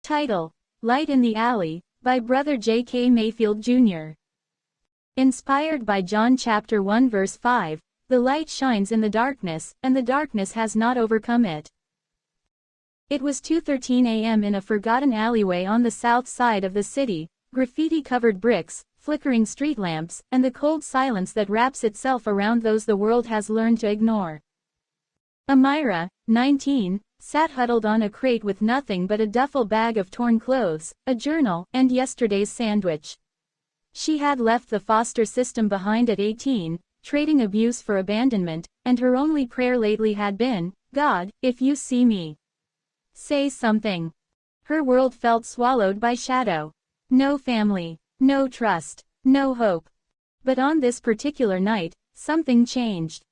Title: Light in the Alley, by Brother J. K. Mayfield, Jr. Inspired by John chapter 1 verse 5, the light shines in the darkness, and the darkness has not overcome it. It was 2:13 a.m. in a forgotten alleyway on the south side of the city, graffiti-covered bricks, flickering street lamps, and the cold silence that wraps itself around those the world has learned to ignore. Amira, 19, sat huddled on a crate with nothing but a duffel bag of torn clothes, a journal, and yesterday's sandwich. She had left the foster system behind at 18, trading abuse for abandonment, and her only prayer lately had been, "God, if you see me, say something." Her world felt swallowed by shadow. No family, no trust, no hope. But on this particular night, something changed.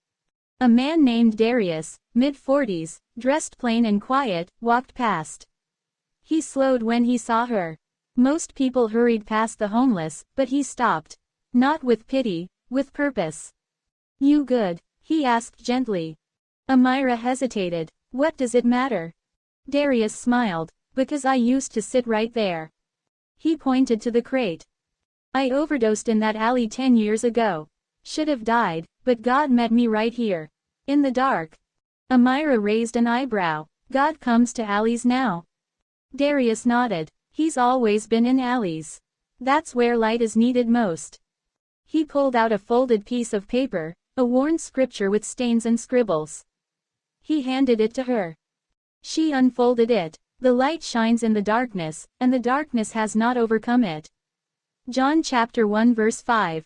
A man named Darius, mid-40s, dressed plain and quiet, walked past. He slowed when he saw her. Most people hurried past the homeless, but he stopped. Not with pity, with purpose. "You good?" he asked gently. Amira hesitated. "What does it matter?" Darius smiled. "Because I used to sit right there." He pointed to the crate. "I overdosed in that alley 10 years ago. Should have died, but God met me right here. In the dark." Amira raised an eyebrow. "God comes to alleys now?" Darius nodded. "He's always been in alleys. That's where light is needed most." He pulled out a folded piece of paper, a worn scripture with stains and scribbles. He handed it to her. She unfolded it. "The light shines in the darkness, and the darkness has not overcome it." John chapter 1 verse 5.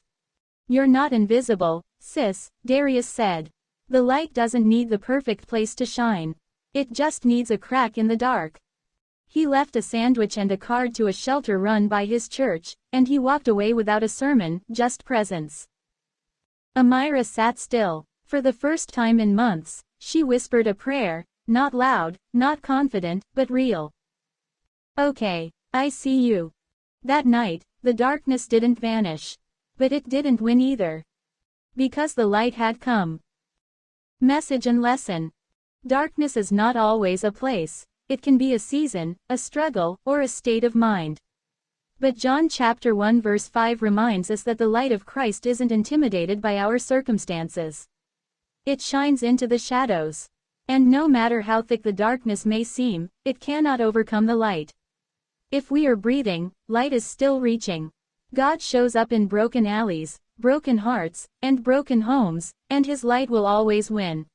"You're not invisible, sis," Darius said. "The light doesn't need the perfect place to shine. It just needs a crack in the dark." He left a sandwich and a card to a shelter run by his church, and he walked away without a sermon, just presence. Amira sat still. For the first time in months, she whispered a prayer, not loud, not confident, but real. "Okay, I see you." That night, the darkness didn't vanish. But it didn't win either. Because the light had come. Message and lesson. Darkness is not always a place. It can be a season, a struggle, or a state of mind. But John chapter 1 verse 5 reminds us that the light of Christ isn't intimidated by our circumstances. It shines into the shadows. And no matter how thick the darkness may seem, it cannot overcome the light. If we are breathing, light is still reaching. God shows up in broken alleys, broken hearts, and broken homes, and His light will always win.